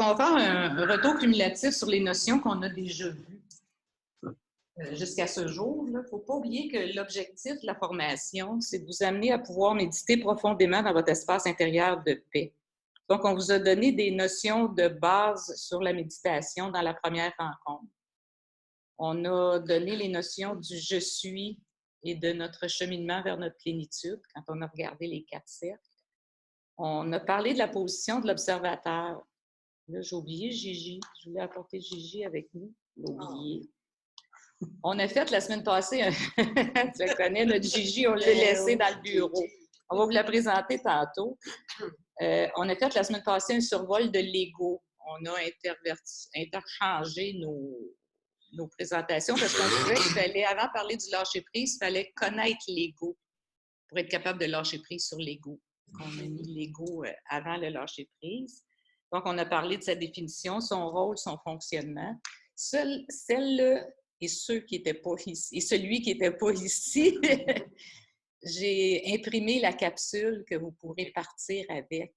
qu'on va faire un retour cumulatif sur les notions qu'on a déjà vues jusqu'à ce jour. Il ne faut pas oublier que l'objectif de la formation, c'est de vous amener à pouvoir méditer profondément dans votre espace intérieur de paix. Donc, on vous a donné des notions de base sur la méditation dans la première rencontre. On a donné les notions du « je suis » et de notre cheminement vers notre plénitude quand on a regardé les 4 cercles. On a parlé de la position de l'observateur. Là, j'ai oublié Gigi. Je voulais apporter Gigi avec nous. J'ai oublié. On a fait la semaine passée, tu la connais, notre Gigi, on l'a laissé dans le bureau. On va vous la présenter tantôt. On a fait la semaine passée un survol de l'ego. On a interchangé nos présentations parce qu'on trouvait qu'il fallait, avant de parler du lâcher-prise, il fallait connaître l'ego pour être capable de lâcher prise sur l'ego. On a mis l'ego avant le lâcher-prise. Donc, on a parlé de sa définition, son rôle, son fonctionnement. Celle-là et ceux qui n'étaient pas ici, et celui qui n'était pas ici, j'ai imprimé la capsule que vous pourrez partir avec.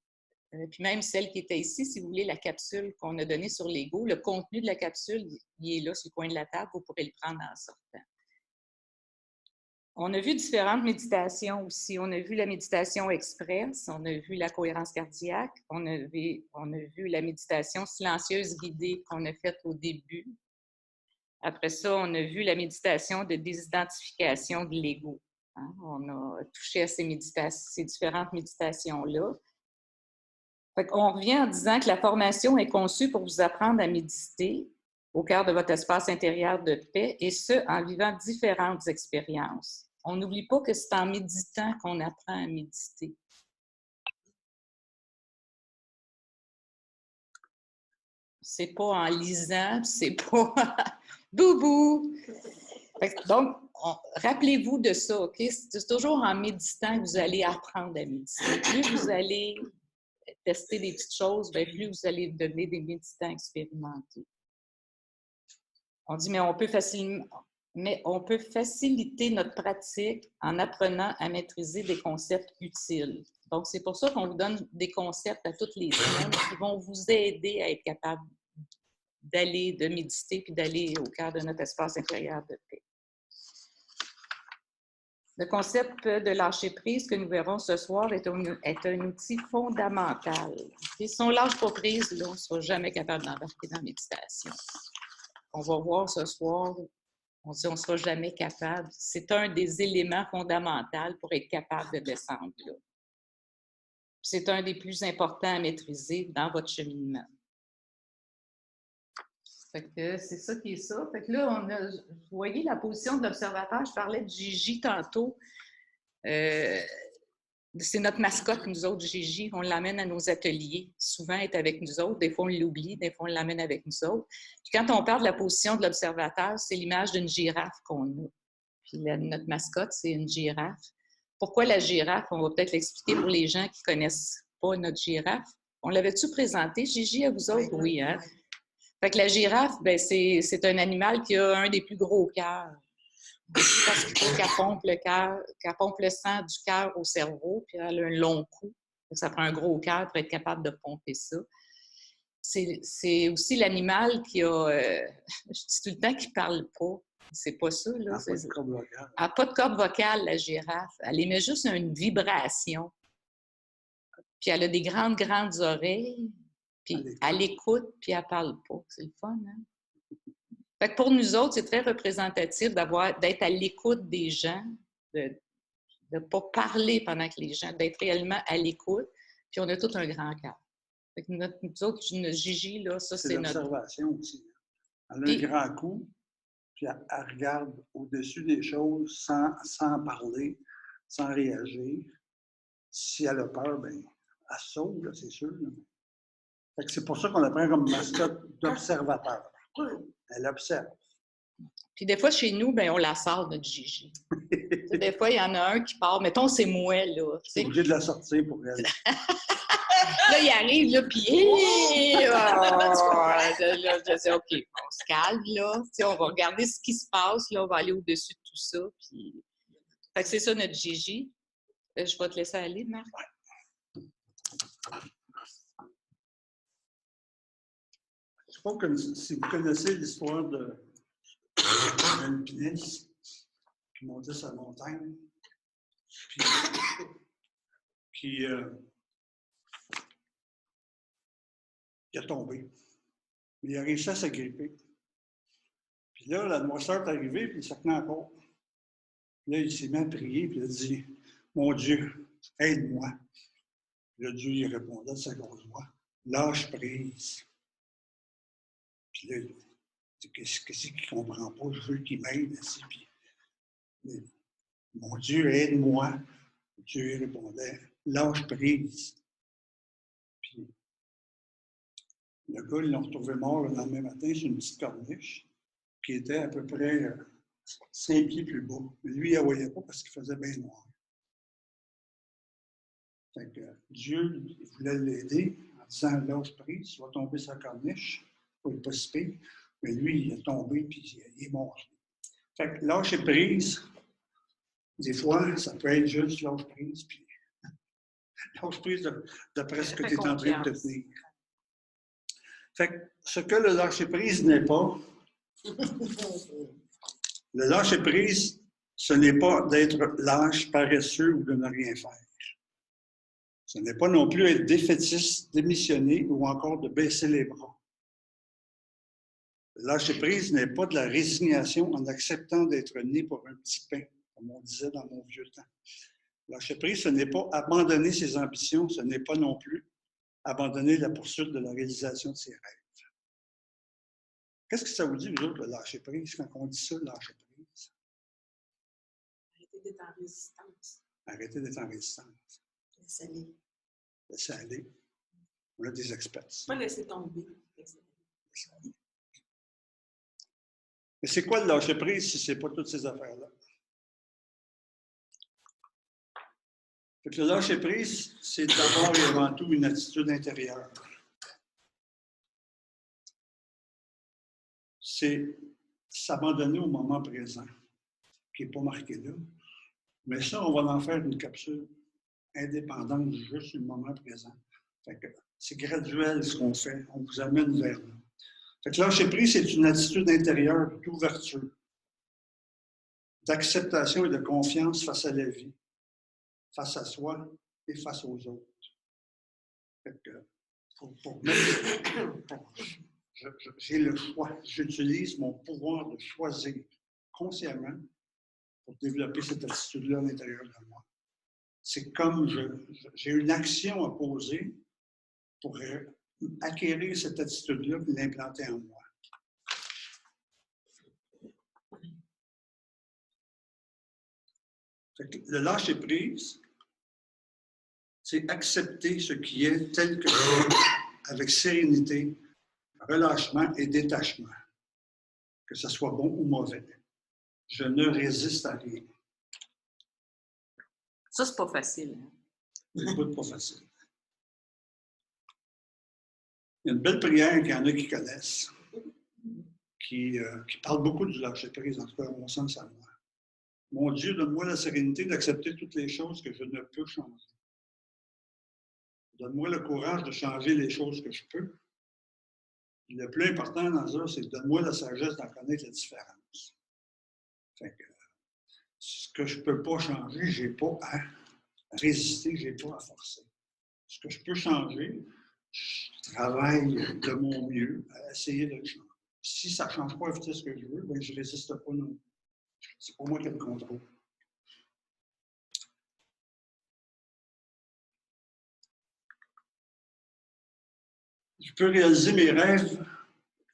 Puis même celle qui était ici, si vous voulez, la capsule qu'on a donnée sur l'ego, le contenu de la capsule, il est là sur le coin de la table, vous pourrez le prendre en sortant. On a vu différentes méditations aussi. On a vu la méditation express, on a vu la cohérence cardiaque, on a vu la méditation silencieuse guidée qu'on a faite au début. Après ça, on a vu la méditation de désidentification de l'ego. Hein? On a touché à ces différentes méditations-là. On revient en disant que la formation est conçue pour vous apprendre à méditer au cœur de votre espace intérieur de paix, et ce, en vivant différentes expériences. On n'oublie pas que c'est en méditant qu'on apprend à méditer. C'est pas en lisant, c'est pas... Boubou! Donc, rappelez-vous de ça, OK? C'est toujours en méditant que vous allez apprendre à méditer. Plus vous allez tester des petites choses, bien, plus vous allez devenir des méditants expérimentés. On dit, mais on peut faciliter notre pratique en apprenant à maîtriser des concepts utiles. Donc, c'est pour ça qu'on vous donne des concepts à toutes les semaines qui vont vous aider à être capable de méditer puis d'aller au cœur de notre espace intérieur de paix. Le concept de lâcher-prise que nous verrons ce soir est un outil fondamental. Et si on ne lâche pas prise, là, on ne sera jamais capable d'embarquer dans la méditation. On va voir ce soir, on dit on ne sera jamais capable. C'est un des éléments fondamentaux pour être capable de descendre là. C'est un des plus importants à maîtriser dans votre cheminement. C'est ça qui est ça. Fait que là, vous voyez la position de l'observateur. Je parlais de Gigi tantôt. C'est notre mascotte, nous autres, Gigi. On l'amène à nos ateliers. Souvent, elle est avec nous autres. Des fois, on l'oublie. Des fois, on l'amène avec nous autres. Puis quand on parle de la position de l'observateur, c'est l'image d'une girafe qu'on a. Puis notre mascotte, c'est une girafe. Pourquoi la girafe? On va peut-être l'expliquer pour les gens qui ne connaissent pas notre girafe. On l'avait-tu présenté, Gigi, à vous autres? Oui, hein? Fait que la girafe, ben, c'est un animal qui a un des plus gros cœurs. Parce qu'il faut qu'elle pompe le sang du cœur au cerveau, puis elle a un long cou. Ça prend un gros cœur pour être capable de pomper ça. C'est aussi l'animal qui a, je dis tout le temps qu'il ne parle pas. C'est pas ça, là. Elle n'a pas de corde vocale. Elle n'a pas de corde vocale, la girafe. Elle émet juste une vibration. Puis elle a des grandes oreilles. Puis elle écoute, puis elle ne parle pas. C'est le fun, hein? Fait que pour nous autres, c'est très représentatif d'être à l'écoute des gens, de ne pas parler pendant que les gens, d'être réellement à l'écoute, puis on a tout un grand cœur. Fait que nous autres, notre Gigi, là, ça, c'est notre... l'observation aussi. Elle a un grand coup, puis elle regarde au-dessus des choses sans parler, sans réagir. Si elle a peur, bien, elle sauve, là, c'est sûr. Fait que c'est pour ça qu'on la prend comme mascotte d'observateur. Elle observe. Puis des fois, chez nous, ben, on la sort, notre Gigi. Des fois, il y en a un qui part. Mettons, c'est moi, là. C'est obligé de la sortir pour elle. Là, il arrive, là, puis... je dis, OK, on se calme, là. On va regarder ce qui se passe, là. On va aller au-dessus de tout ça. Puis... Fait que c'est ça, notre Gigi. Je vais te laisser aller, Marc. sais pas si vous connaissez l'histoire d'un alpiniste qui montait sa montagne, puis il a tombé. Il a réussi à s'agripper. Puis là, la noirceur est arrivée, puis il s'est tenu encore. Puis là, il s'est mis à prier, puis il a dit, « Mon Dieu, aide-moi. » Le Dieu, il répondait de sa grosse voix, « Lâche prise. » Puis là, il dit, « Qu'est-ce qu'il ne comprend pas? Je veux qu'il m'aide. » Puis, « Mon Dieu, aide-moi. » Dieu il répondait, « Lâche prise. » Puis le gars, ils l'ont retrouvé mort le lendemain matin sur une petite corniche qui était à peu près 5 pieds plus bas. Mais lui, il ne la voyait pas parce qu'il faisait bien noir. Fait que Dieu, il voulait l'aider en disant, « Lâche prise, tu vas tomber sur la corniche. » Il n'est pas si pire. Mais lui, il est tombé puis il est mort. Fait que lâcher prise, des fois, ça peut être juste lâche prise, puis lâche prise d'après ce que tu es en train de te tenir. Fait que ce que le lâcher prise n'est pas, le lâcher prise, ce n'est pas d'être lâche, paresseux ou de ne rien faire. Ce n'est pas non plus être défaitiste, démissionner ou encore de baisser les bras. Le lâcher prise n'est pas de la résignation en acceptant d'être né pour un petit pain, comme on disait dans mon vieux temps. Lâcher prise, ce n'est pas abandonner ses ambitions, ce n'est pas non plus abandonner la poursuite de la réalisation de ses rêves. Qu'est-ce que ça vous dit, vous autres, le lâcher prise, quand on dit ça, le lâcher prise? Arrêter d'être en résistance. Arrêter d'être en résistance. Laisser aller. Laisser aller. On a des experts. Pas laisser tomber. Laisser aller. Mais c'est quoi le lâcher prise si ce n'est pas toutes ces affaires-là? Fait que le lâcher prise, c'est d'abord et avant tout une attitude intérieure. C'est s'abandonner au moment présent, qui n'est pas marqué là. Mais ça, on va en faire une capsule indépendante juste du moment présent. Fait que c'est graduel ce qu'on fait. On vous amène vers là. Fait que lâcher prise, c'est une attitude intérieure d'ouverture, d'acceptation et de confiance face à la vie, face à soi et face aux autres. Fait que j'ai le choix. J'utilise mon pouvoir de choisir consciemment pour développer cette attitude-là à l'intérieur de moi. C'est comme j'ai une action à poser pour acquérir cette attitude-là et l'implanter en moi. Fait que le lâcher prise, c'est accepter ce qui est tel que c'est, avec sérénité, relâchement et détachement, que ce soit bon ou mauvais. Je ne résiste à rien. Ça, c'est pas facile. Hein? C'est pas facile. Il y a une belle prière qu'il y en a qui connaissent, qui parle beaucoup du lâcher prise, en tout cas, à mon sens, à moi. Mon Dieu, donne-moi la sérénité d'accepter toutes les choses que je ne peux changer. Donne-moi le courage de changer les choses que je peux. Le plus important dans ça, c'est donne-moi la sagesse d'en connaître la différence. Fait que, ce que je ne peux pas changer, je n'ai pas à résister, je n'ai pas à forcer. Ce que je peux changer, je travaille de mon mieux à essayer de le changer. Si ça ne change pas à la vitesse que je veux, bien, je ne résiste pas non. C'est pas moi qui ai le contrôle. Je peux réaliser mes rêves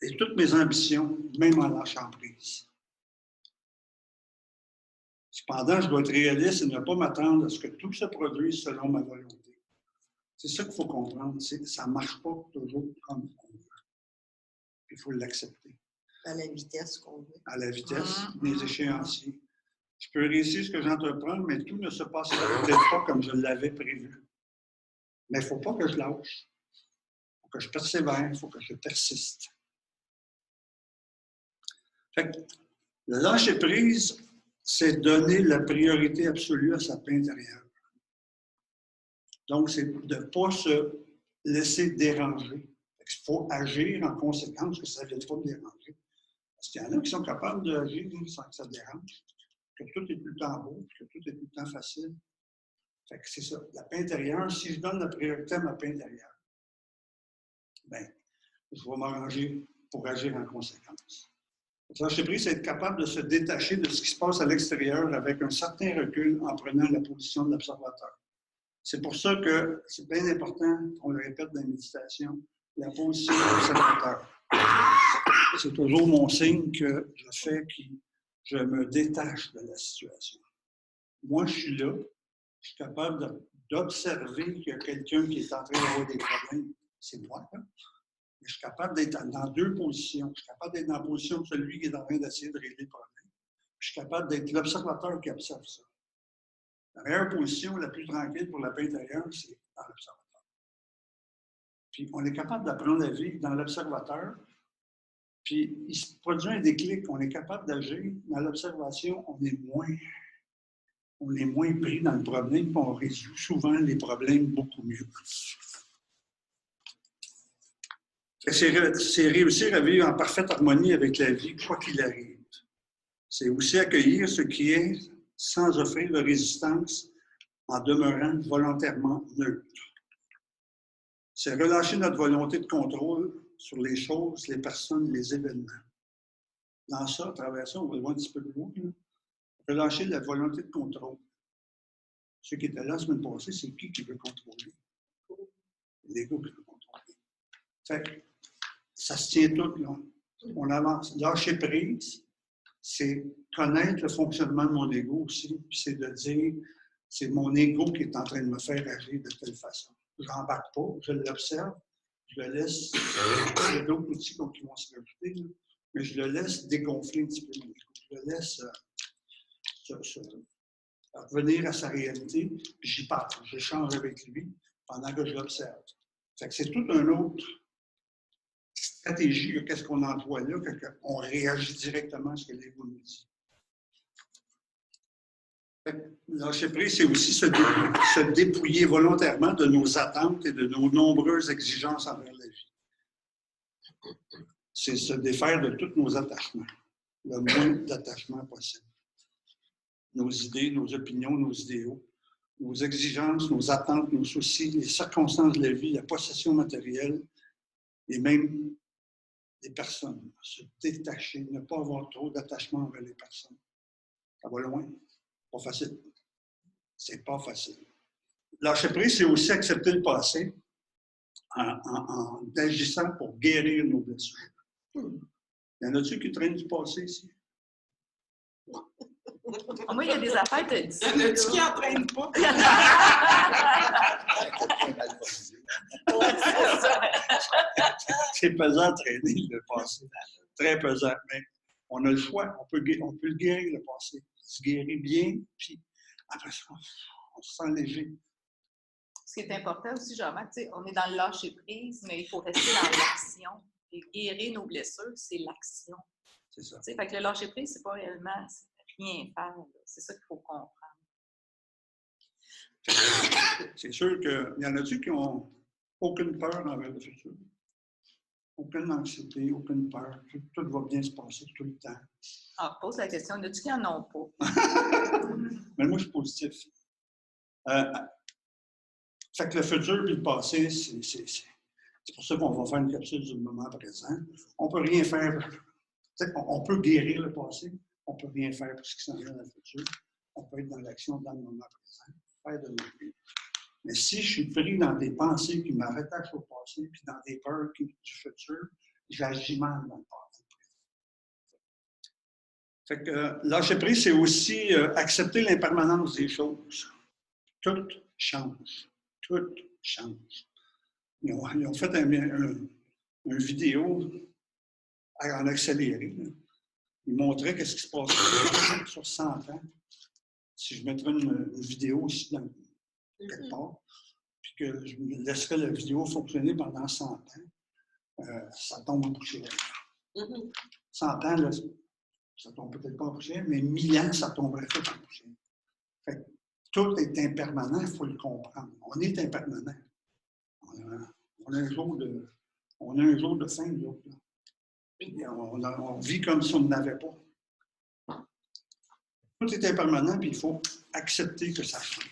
et toutes mes ambitions, même en lâchant prise. Cependant, je dois être réaliste et ne pas m'attendre à ce que tout se produise selon ma volonté. C'est ça qu'il faut comprendre. Ça ne marche pas toujours comme on veut. Il faut l'accepter. À la vitesse qu'on veut. À la vitesse des échéanciers. Je peux réussir ce que j'entreprends, mais tout ne se passera peut-être pas comme je l'avais prévu. Mais il ne faut pas que je lâche. Il faut que je persévère, il faut que je persiste. Fait que, le lâcher prise, c'est donner la priorité absolue à sa paix intérieure. Donc, c'est de ne pas se laisser déranger. Il faut agir en conséquence que ça ne vienne pas me déranger. Parce qu'il y en a qui sont capables d'agir sans que ça dérange, que tout est tout le temps beau, que tout est tout le temps facile. Fait que c'est ça. La paix intérieure, si je donne la priorité à ma paix intérieure, bien, je vais m'arranger pour agir en conséquence. Lâcher prise, c'est être capable de se détacher de ce qui se passe à l'extérieur avec un certain recul en prenant la position de l'observateur. C'est pour ça que c'est bien important, on le répète dans la méditation, la position de l'observateur. C'est toujours mon signe que je fais que je me détache de la situation. Moi, je suis là, je suis capable d'observer qu'il y a quelqu'un qui est en train d'avoir des problèmes. C'est moi, là. Mais je suis capable d'être dans deux positions. Je suis capable d'être dans la position de celui qui est en train d'essayer de régler le problème. Je suis capable d'être l'observateur qui observe ça. La meilleure position, la plus tranquille pour la paix intérieure, c'est dans l'observateur. Puis on est capable d'apprendre à vivre dans l'observateur. Puis il se produit un déclic. On est capable d'agir. Dans l'observation, on est moins pris dans le problème, puis on résout souvent les problèmes beaucoup mieux. C'est réussir à vivre en parfaite harmonie avec la vie, quoi qu'il arrive. C'est aussi accueillir ce qui est sans offrir de résistance en demeurant volontairement neutre. C'est relâcher notre volonté de contrôle sur les choses, les personnes, les événements. Dans ça, à travers ça, on va le voir un petit peu plus loin. Relâcher la volonté de contrôle. Ceux qui étaient là la semaine passée, c'est qui veut contrôler? L'ego qui veut contrôler. Fait que ça se tient tout là. On avance. Lâcher prise, c'est connaître le fonctionnement de mon ego aussi, puis c'est de dire, c'est mon ego qui est en train de me faire agir de telle façon. Je n'embarque pas, je l'observe, je le laisse, il y a d'autres outils qui vont se rajouter, là, mais je le laisse dégonfler un petit peu mon ego. Je le laisse revenir à sa réalité, puis j'y parle, j'échange avec lui pendant que je l'observe. Fait que c'est toute une autre stratégie, qu'est-ce qu'on emploie là, qu'on réagit directement à ce que l'ego nous dit. Lâcher prise, c'est aussi se dépouiller volontairement de nos attentes et de nos nombreuses exigences envers la vie. C'est se défaire de tous nos attachements, le moins d'attachements possible. Nos idées, nos opinions, nos idéaux, nos exigences, nos attentes, nos soucis, les circonstances de la vie, la possession matérielle et même les personnes. Se détacher, ne pas avoir trop d'attachement envers les personnes. Ça va loin. Pas facile. C'est pas facile. Lâcher prise, c'est aussi accepter le passé en agissant pour guérir nos blessures. Il y en a-tu qui traînent du passé ici? Moi, il y a des affaires de dire. Il y en a-tu qui n'entraînent pas? C'est pesant à traîner le passé. Très pesant. Mais on a le choix. On peut le guérir, le passé. Se guérir bien, puis après ça, on se sent léger. Ce qui est important aussi, Jean-Marc, on est dans le lâcher-prise, mais il faut rester dans l'action. Et guérir nos blessures, c'est l'action. C'est ça. Fait que le lâcher-prise, c'est pas réellement rien faire. C'est ça qu'il faut comprendre. C'est sûr qu'il y en a-tu qui n'ont aucune peur envers le futur? Aucune anxiété, aucune peur. Tout va bien se passer tout le temps. Alors, pose la question, y en a-tu qui n'en ont pas? Mais moi, je suis positif. Fait que le futur et le passé, c'est pour ça qu'on va faire une capsule du moment présent. On ne peut rien faire. On peut guérir le passé. On ne peut rien faire pour ce qui s'en vient dans le futur. On peut être dans l'action dans le moment présent. Faire de notre vie. Mais si je suis pris dans des pensées qui me rattachent au passé, puis dans des peurs du futur, j'agis mal dans le passé. Fait que lâcher prise, c'est aussi accepter l'impermanence des choses. Tout change. Tout change. Ils ont fait une vidéo en accéléré. Là. Ils montraient ce qui se passait sur 100 ans. Si je mettrais une vidéo ici dans quelque part, puis que je laisserais la vidéo fonctionner pendant 100 ans, ça tombe en poussière. 100 ans, là, ça ne tombe peut-être pas en poussière, mais 1000 ans, ça tomberait tout en poussière. Fait que tout est impermanent, il faut le comprendre. On est impermanent. On a un jour On a un jour de faim, nous autres. On vit comme si on n'avait pas. Tout est impermanent, puis il faut accepter que ça change.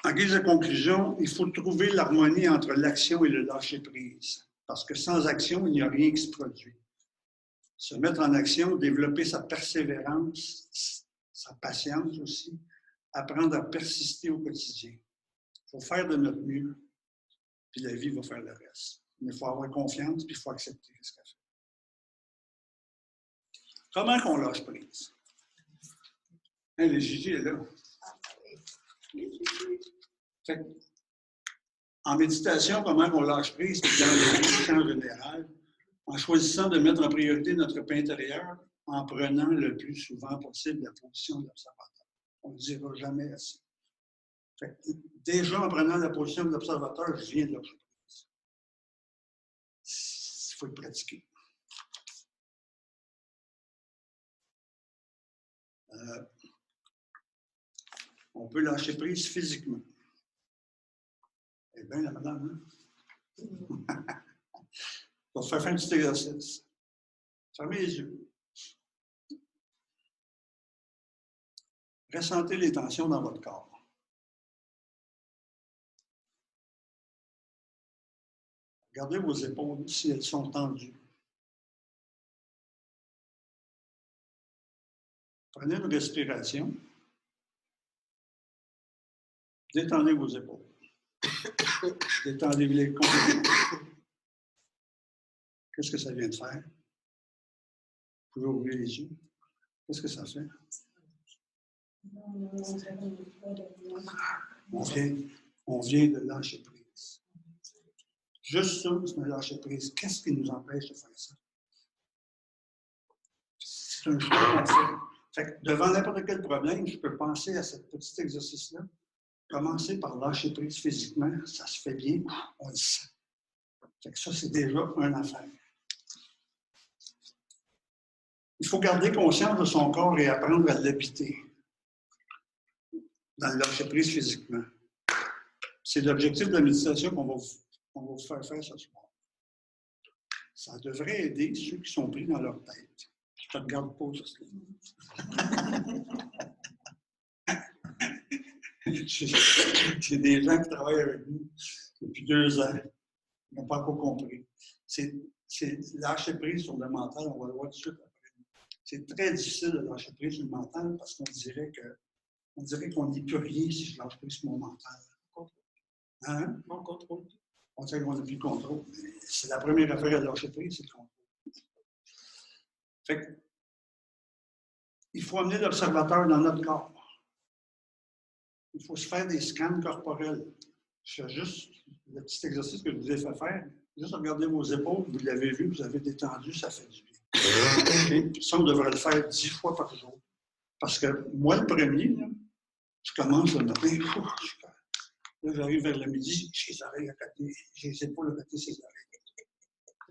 En guise de conclusion, il faut trouver l'harmonie entre l'action et le lâcher-prise. Parce que sans action, il n'y a rien qui se produit. Se mettre en action, développer sa persévérance, sa patience aussi, apprendre à persister au quotidien. Il faut faire de notre mieux, puis la vie va faire le reste. Mais il faut avoir confiance, puis il faut accepter ce qu'elle fait. Comment qu'on lâche prise? Hein, le Gigi est là. Fait, en méditation, comment on lâche prise, puis dans le vie en général, en choisissant de mettre en priorité notre paix intérieure, en prenant le plus souvent possible la position de l'observateur. On ne le dira jamais assez. Fait, déjà, en prenant la position de l'observateur, je viens de lâcher prise. Il faut le pratiquer. On peut lâcher prise physiquement. Eh bien, la madame, hein? On va faire un petit exercice. Fermez les yeux. Ressentez les tensions dans votre corps. Regardez vos épaules si elles sont tendues. Prenez une respiration. Détendez vos épaules. Détendez-les complètement. Qu'est-ce que ça vient de faire? Vous pouvez ouvrir les yeux. Qu'est-ce que ça fait? On vient de lâcher prise. Juste ça, c'est un lâcher prise. Qu'est-ce qui nous empêche de faire ça? C'est un choix qu'on fait. Fait que devant n'importe quel problème, je peux penser à ce petit exercice-là. Commencer par lâcher prise physiquement, ça se fait bien, on le sent. Fait que ça, c'est déjà une affaire. Il faut garder conscience de son corps et apprendre à l'habiter dans le lâcher prise physiquement. C'est l'objectif de la méditation qu'on va vous faire faire ce soir. Ça devrait aider ceux qui sont pris dans leur tête. Je ne te regarde pas, c'est des gens qui travaillent avec nous depuis 2 ans. Ils n'ont pas encore compris. C'est lâcher prise sur le mental, on va le voir tout de suite après. C'est très difficile de lâcher prise sur le mental parce qu'on dirait qu'on n'y peut rien si je lâche prise sur mon mental. Hein? On contrôle. On dirait qu'on n'a plus de contrôle. C'est la première affaire à lâcher prise, c'est le contrôle. Fait que, il faut amener l'observateur dans notre corps. Il faut se faire des scans corporels. Je fais juste le petit exercice que je vous ai fait faire. Juste regarder vos épaules, vous l'avez vu, vous avez détendu, ça fait du bien. Et ça, on devrait le faire 10 fois par jour. Parce que moi, le premier, là, je commence le matin, là, j'arrive vers le midi, j'ai les oreilles à côté, j'ai les épaules à côté, ses oreilles.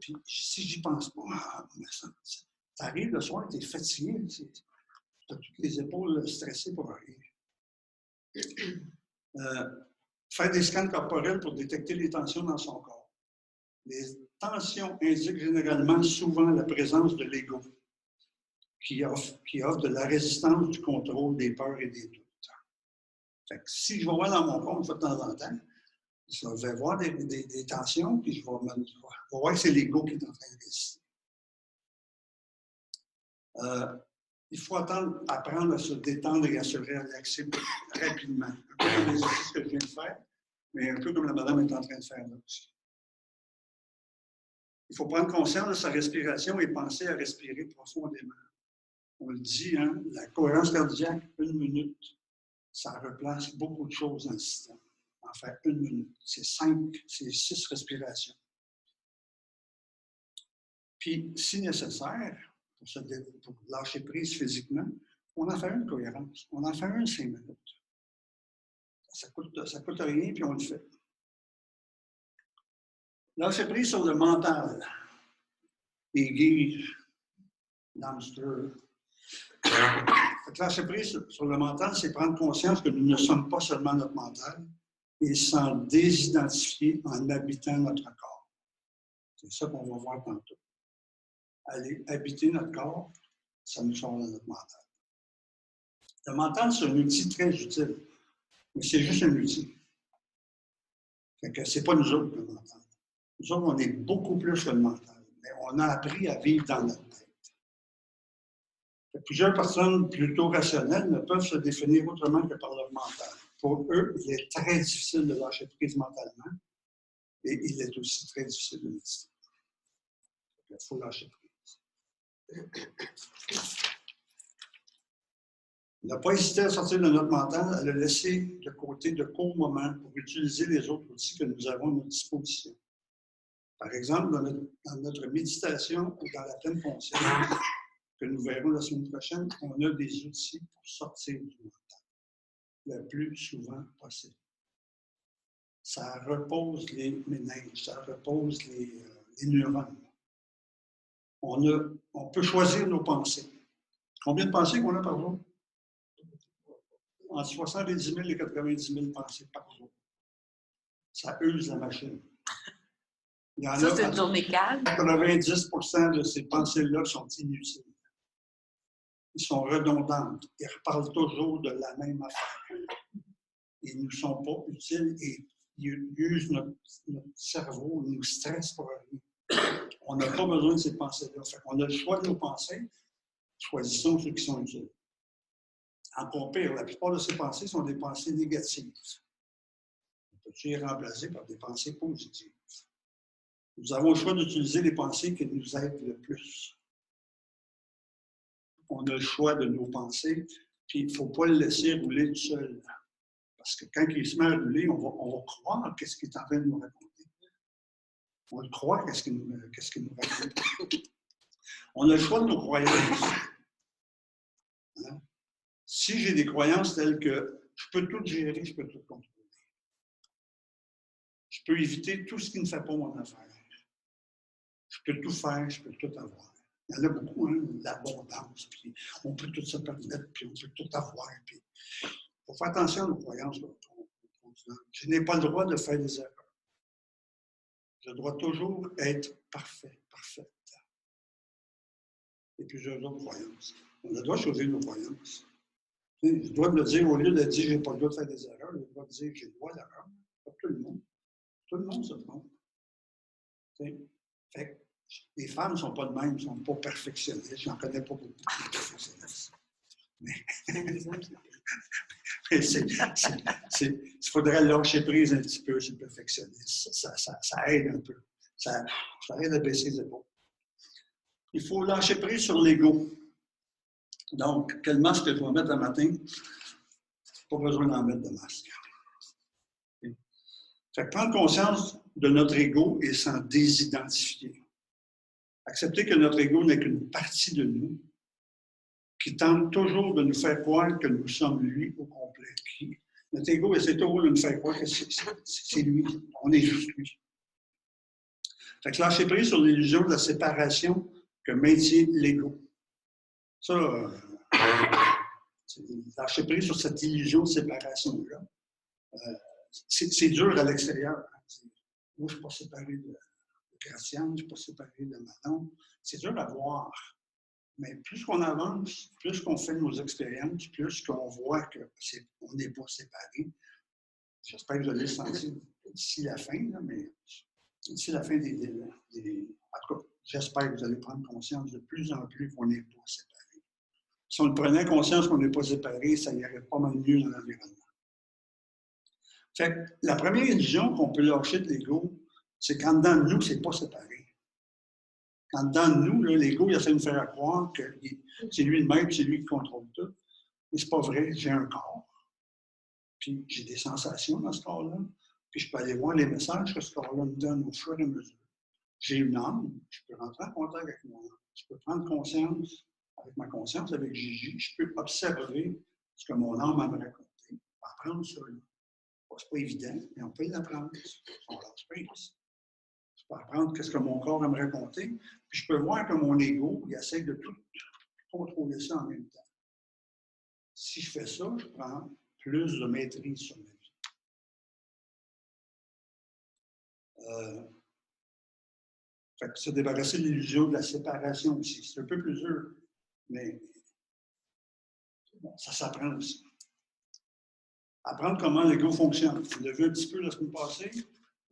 Puis si j'y pense pas, ça arrive le soir, tu es fatigué, tu as toutes les épaules stressées pour rien. Faire des scans corporels pour détecter les tensions dans son corps. Les tensions indiquent généralement souvent la présence de l'ego, qui offre de la résistance, du contrôle, des peurs et des doutes. Fait que si je vais voir dans mon corps de temps en temps, je vais voir des tensions, puis je vais voir que c'est l'ego qui est en train de résister. Il faut apprendre à se détendre et à se relaxer rapidement. Un peu comme l'exercice que je viens de faire, mais un peu comme la madame est en train de faire là aussi. Il faut prendre conscience de sa respiration et penser à respirer profondément. On le dit, hein, la cohérence cardiaque, 1 minute, ça replace beaucoup de choses dans le système. En fait, 1 minute. C'est 6 respirations. Puis, si nécessaire, pour lâcher prise physiquement, on en fait une cohérence. On en fait 5 minutes. Ça coûte rien, puis on le fait. Lâcher prise sur le mental. Les guiges, l'hamster, Lâcher prise sur le mental, c'est prendre conscience que nous ne sommes pas seulement notre mental et s'en désidentifier en habitant notre corps. C'est ça qu'on va voir tantôt. Aller habiter notre corps, ça nous sort de notre mental. Le mental, c'est un outil très utile, mais c'est juste un outil. Ce n'est pas nous autres, le mental. Nous autres, on est beaucoup plus que le mental, mais on a appris à vivre dans notre tête. Plusieurs personnes plutôt rationnelles ne peuvent se définir autrement que par leur mental. Pour eux, il est très difficile de lâcher prise mentalement et il est aussi très difficile de méditer. Il faut lâcher prise. Ne pas hésiter à sortir de notre mental, à le laisser de côté de courts moments pour utiliser les autres outils que nous avons à notre disposition. Par exemple, dans notre méditation ou dans la pleine conscience, que nous verrons la semaine prochaine, on a des outils pour sortir du mental le plus souvent possible. Ça repose les méninges, ça repose les neurones. On peut choisir nos pensées. Combien de pensées qu'on a par jour? Entre 70 000 et 90 000 pensées par jour. Ça use la machine. Il y en Ça, a, c'est une journée calme. 90 de ces pensées-là sont inutiles. Ils sont redondantes. Ils reparlent toujours de la même affaire. Ils ne nous sont pas utiles et ils usent notre cerveau, ils nous stressent pour rien. On n'a pas besoin de ces pensées-là. On a le choix de nos pensées. Choisissons ceux qui sont utiles. Encore pire, la plupart de ces pensées sont des pensées négatives. On peut les remplacer par des pensées positives. Nous avons le choix d'utiliser les pensées qui nous aident le plus. On a le choix de nos pensées, puis il ne faut pas le laisser rouler tout seul. Parce que quand il se met à rouler, on va croire qu'est-ce qu'il est en train de nous raconter. On le croit, qu'est-ce qu'il nous raconte. On a le choix de nos croyances. Hein? Si j'ai des croyances telles que je peux tout gérer, je peux tout contrôler. Je peux éviter tout ce qui ne fait pas mon affaire. Je peux tout faire, je peux tout avoir. Il y en a beaucoup, hein, l'abondance, puis on peut tout se permettre, puis on peut tout avoir. Il faut faire attention à nos croyances. Je n'ai pas le droit de faire des erreurs. Je dois toujours être parfait, parfaite. Et plusieurs autres croyances. On a le droit de choisir nos croyances. Je dois me dire, au lieu de dire que je n'ai pas le droit de faire des erreurs, je dois dire que j'ai le droit d'erreur. Pas tout le monde. Tout le monde se trompe. Fait que les femmes ne sont pas de même, ne sont pas perfectionnistes. Je n'en connais pas beaucoup de perfectionnistes. Il faudrait lâcher prise un petit peu sur le perfectionnisme. Ça aide un peu. Ça aide à baisser les épaules. Il faut lâcher prise sur l'ego. Donc, quel masque je dois mettre un matin? Pas besoin d'en mettre de masque. Fait que prendre conscience de notre ego et s'en désidentifier. Accepter que notre ego n'est qu'une partie de nous qui tente toujours de nous faire croire que nous sommes lui au complet. Notre ego essaie toujours de nous faire croire que c'est lui. On est juste lui. Fait que lâcher prise sur l'illusion de la séparation que maintient l'ego. Ça, lâcher prise sur cette illusion de séparation-là, c'est dur à l'extérieur. Moi, je ne suis pas séparé de Graciane, je ne suis pas séparé de Manon. C'est dur à voir. Mais plus qu'on avance, plus qu'on fait nos expériences, plus qu'on voit qu'on n'est pas séparés. J'espère que vous allez le sentir d'ici la fin, là, mais d'ici la fin en tout cas, j'espère que vous allez prendre conscience de plus en plus qu'on n'est pas séparés. Si on prenait conscience qu'on n'est pas séparés, ça irait pas mal mieux dans l'environnement. Fait que la première illusion qu'on peut lâcher de l'ego, c'est qu'en dedans de nous, c'est pas séparé. Quand dedans de nous, l'ego, il essaie de nous faire croire que c'est lui le maître, c'est lui qui contrôle tout. Mais c'est pas vrai, j'ai un corps. Puis j'ai des sensations dans ce corps-là. Puis je peux aller voir les messages que ce corps-là me donne au fur et à mesure. J'ai une âme, je peux rentrer en contact avec mon âme. Je peux prendre conscience, avec ma conscience, avec Gigi, je peux observer ce que mon âme a me raconter. Apprendre ça. C'est pas évident, mais on peut l'apprendre. On lâche prise. Je peux apprendre ce que mon corps va me raconter, puis je peux voir que mon ego, il essaie de tout contrôler ça en même temps. Si je fais ça, je prends plus de maîtrise sur ma vie. Fait que se débarrasser de l'illusion de la séparation aussi. C'est un peu plus dur, mais bon, ça s'apprend aussi. Apprendre comment l'ego fonctionne. On l'a vu un petit peu la semaine passée,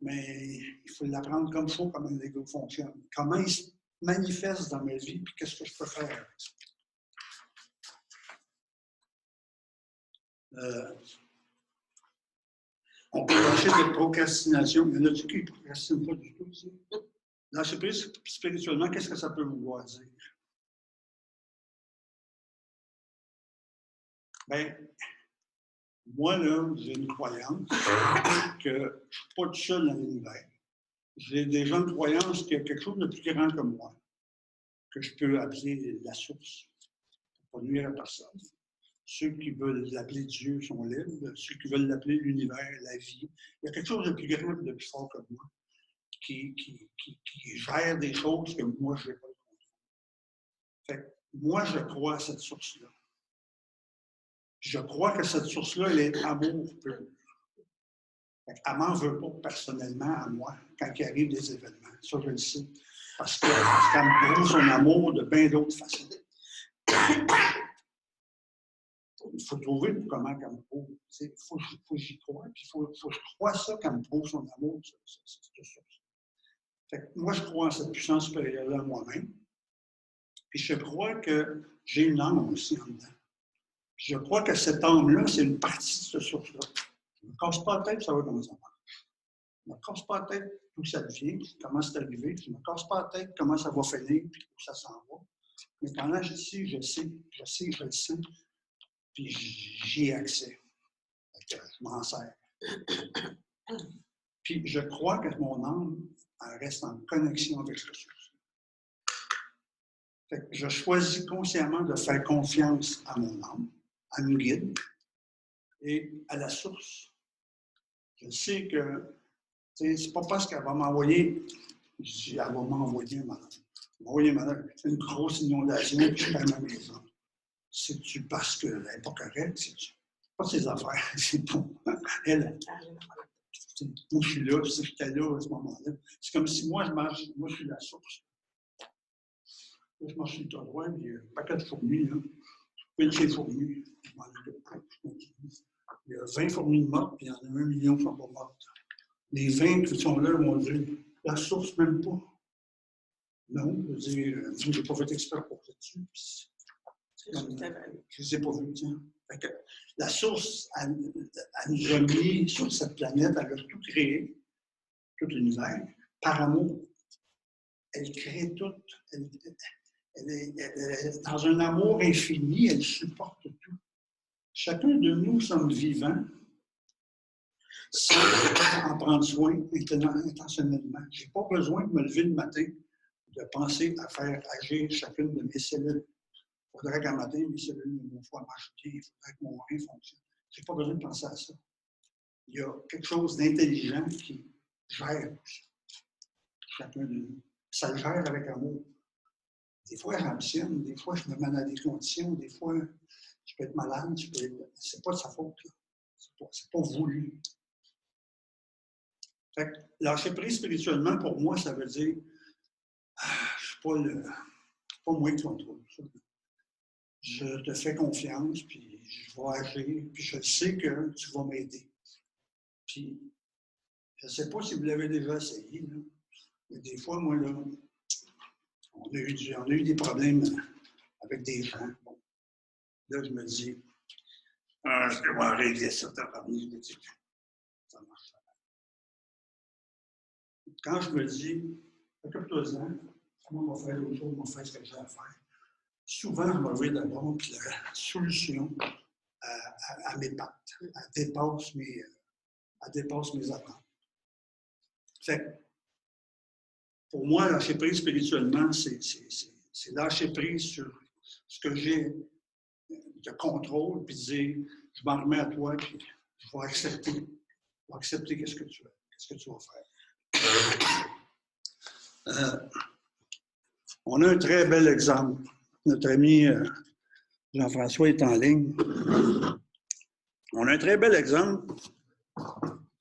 mais il faut l'apprendre comme il faut, comment l'ego fonctionne. Comment il se manifeste dans ma vie, puis qu'est-ce que je peux faire avec ça. On peut lâcher de procrastination. Il y en a-tu qui ne procrastinent pas du tout, ça? Lâcher prise spirituellement, qu'est-ce que ça peut vous dire? Bien, moi, là, j'ai une croyance que je ne suis pas tout seul dans l'univers. J'ai déjà une croyance qu'il y a quelque chose de plus grand que moi, que je peux appeler la source, pour pas nuire à personne. Ceux qui veulent l'appeler Dieu sont libres. Ceux qui veulent l'appeler l'univers, la vie. Il y a quelque chose de plus grand et de plus fort que moi qui gère des choses que moi, je n'ai pas le contrôle. Fait que moi, je crois à cette source-là. Je crois que cette source-là, elle est amour pur. Elle ne m'en veut pas personnellement à moi quand il arrive des événements. Ça, je le sais. Parce qu'elle me prouve son amour de bien d'autres façons. Il faut trouver comment qu'elle me prouve. Il faut que j'y croie. Puis il faut que je croie ça qu'elle me prouve son amour. Cette source. Fait que moi, je crois en cette puissance supérieure-là moi-même. Puis je crois que j'ai une âme aussi en dedans. Puis je crois que cette âme-là, c'est une partie de cette source-là. Je ne me casse pas la tête, ça va comment ça marche. Je ne me casse pas la tête d'où ça vient, comment c'est arrivé. Je ne me casse pas la tête comment ça va finir, puis où ça s'en va. Mais pendant que je sais, je le sais, puis j'y ai accès. Je m'en sers. Puis je crois que mon âme elle reste en connexion avec la source. Fait que je choisis consciemment de faire confiance à mon âme, à mon guide et à la source. Je sais que c'est pas parce qu'elle va m'envoyer, elle va m'envoyer malheur. C'est une grosse inondation, puis je perds ma maison. C'est-tu parce qu'elle n'est pas correcte? C'est pas ses affaires, c'est pour elle. Moi, je suis là, si j'étais là à ce moment-là. C'est comme si moi, je suis la source. Là, je marche sur le tas droit, puis il y a un paquet de fourmis, là. Je peux les fourmis. Il y a 20 fourmis mortes, puis il y en a 1 million qui ne sont pas mortes. Les 20 qui sont là vont dire, la source même pas. Non, je veux dire, je n'ai pas fait exprès pour là-dessus. Je ne les ai pas vus, tiens. Fait que la source, elle nous a mis sur cette planète, elle a tout créé, tout l'univers, par amour. Elle crée tout. Elle est dans un amour infini, elle supporte tout. Chacun de nous sommes vivants sans en prendre soin intentionnellement. Je n'ai pas besoin de me lever le matin, de penser à faire agir chacune de mes cellules. Il faudrait qu'à matin, mes cellules de mon foie marchent bien, il faudrait que mon rein fonctionne. Je n'ai pas besoin de penser à ça. Il y a quelque chose d'intelligent qui gère chacun de nous. Ça le gère avec amour. Des fois, j'ambitionne, des fois, je me mets dans des conditions, des fois, je peux être malade, c'est pas de sa faute. C'est pas voulu. Fait que lâcher prise spirituellement, pour moi, ça veut dire je ne suis pas moi qui contrôle ça. Je te fais confiance, puis je vais agir, puis je sais que tu vas m'aider. Puis, je ne sais pas si vous l'avez déjà essayé, là, mais des fois, moi, là, on a eu des problèmes avec des gens. Bon. Là, je me dis, je dois régler ça, ça marche. Quand je me dis, occupe-toi-en, comment on va faire l'autre chose, on va faire ce que j'ai à faire. Souvent, je me vois d'abord, puis la solution à mes pattes, elle dépasse mes attentes. Fait pour moi, lâcher prise spirituellement, c'est lâcher prise sur ce que j'ai de contrôle, puis dire, je m'en remets à toi, puis je vais accepter qu'est-ce que tu vas faire. On a un très bel exemple notre ami Jean-François est en ligne. On a un très bel exemple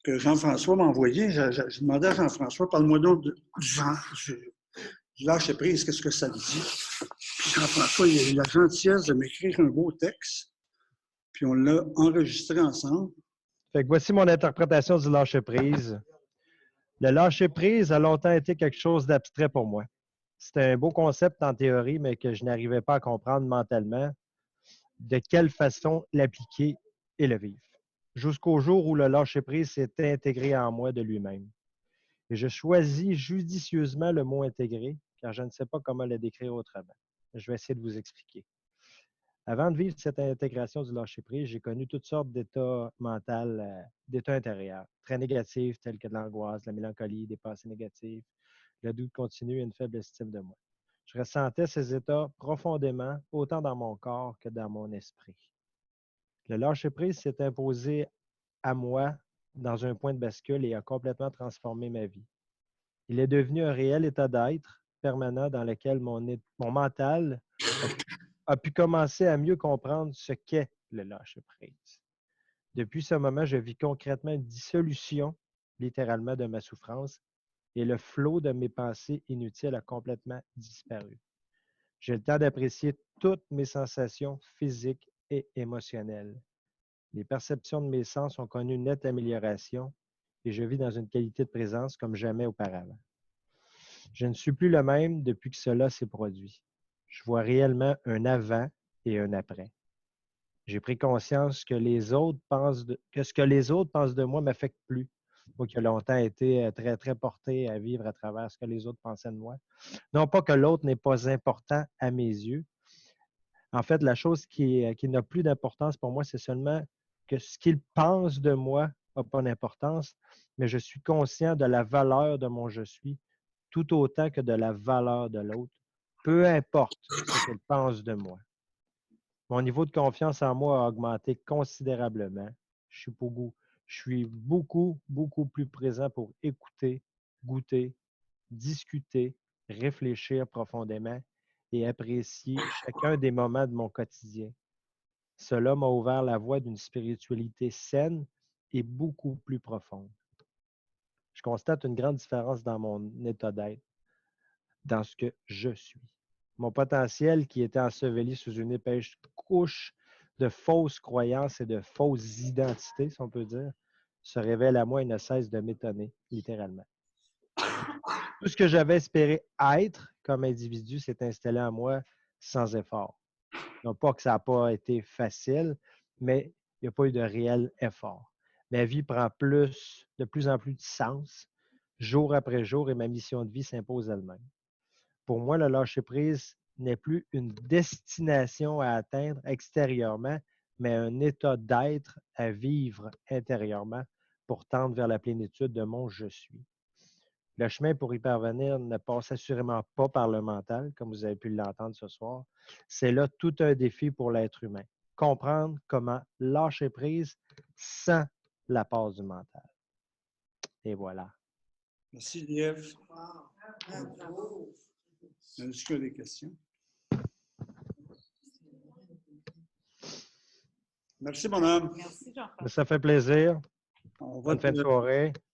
que Jean-François m'a envoyé. Je demandais à Jean-François, parle-moi donc du lâcher prise, qu'est-ce que ça dit? Puis Jean-François, il a eu la gentillesse de m'écrire un beau texte, puis on l'a enregistré ensemble. Fait que voici mon interprétation du lâcher-prise. Le lâcher-prise a longtemps été quelque chose d'abstrait pour moi. C'était un beau concept en théorie, mais que je n'arrivais pas à comprendre mentalement de quelle façon l'appliquer et le vivre. Jusqu'au jour où le lâcher-prise s'est intégré en moi de lui-même. Et je choisis judicieusement le mot intégré, car je ne sais pas comment le décrire autrement. Je vais essayer de vous expliquer. Avant de vivre cette intégration du lâcher-prise, j'ai connu toutes sortes d'états mentaux, d'états intérieurs, très négatifs, tels que de l'angoisse, la mélancolie, des pensées négatives, le doute continu et une faible estime de moi. Je ressentais ces états profondément, autant dans mon corps que dans mon esprit. Le lâcher-prise s'est imposé à moi dans un point de bascule et a complètement transformé ma vie. Il est devenu un réel état d'être permanent dans lequel mon mental a pu commencer à mieux comprendre ce qu'est le lâcher-prise. Depuis ce moment, je vis concrètement une dissolution, littéralement, de ma souffrance et le flot de mes pensées inutiles a complètement disparu. J'ai le temps d'apprécier toutes mes sensations physiques et émotionnelles. Les perceptions de mes sens ont connu une nette amélioration et je vis dans une qualité de présence comme jamais auparavant. Je ne suis plus le même depuis que cela s'est produit. Je vois réellement un avant et un après. J'ai pris conscience que ce que les autres pensent de moi ne m'affecte plus. Moi qui ai longtemps été très, très porté à vivre à travers ce que les autres pensaient de moi. Non pas que l'autre n'est pas important à mes yeux. En fait, la chose qui n'a plus d'importance pour moi, c'est seulement que ce qu'ils pensent de moi n'a pas d'importance, mais je suis conscient de la valeur de mon je suis, tout autant que de la valeur de l'autre, peu importe ce qu'ils pensent de moi. Mon niveau de confiance en moi a augmenté considérablement. Je suis beaucoup, beaucoup plus présent pour écouter, goûter, discuter, réfléchir profondément et apprécier chacun des moments de mon quotidien. Cela m'a ouvert la voie d'une spiritualité saine et beaucoup plus profonde. Je constate une grande différence dans mon état d'être, dans ce que je suis. Mon potentiel qui était enseveli sous une épaisse couche de fausses croyances et de fausses identités, si on peut dire, se révèle à moi et ne cesse de m'étonner, littéralement. Tout ce que j'avais espéré être comme individu s'est installé en moi sans effort. Non pas que ça n'a pas été facile, mais il n'y a pas eu de réel effort. Ma vie prend de plus en plus de sens, jour après jour, et ma mission de vie s'impose elle-même. Pour moi, le lâcher-prise n'est plus une destination à atteindre extérieurement, mais un état d'être à vivre intérieurement pour tendre vers la plénitude de mon « je suis ». Le chemin pour y parvenir ne passe assurément pas par le mental, comme vous avez pu l'entendre ce soir. C'est là tout un défi pour l'être humain. Comprendre comment lâcher prise sans la passe du mental. Et voilà. Merci, Lièvre. Wow. Bravo. Est-ce qu'il y a des questions? Merci, mon homme. Merci, Jean-François. Ça fait plaisir. On va Bonne fin de soirée.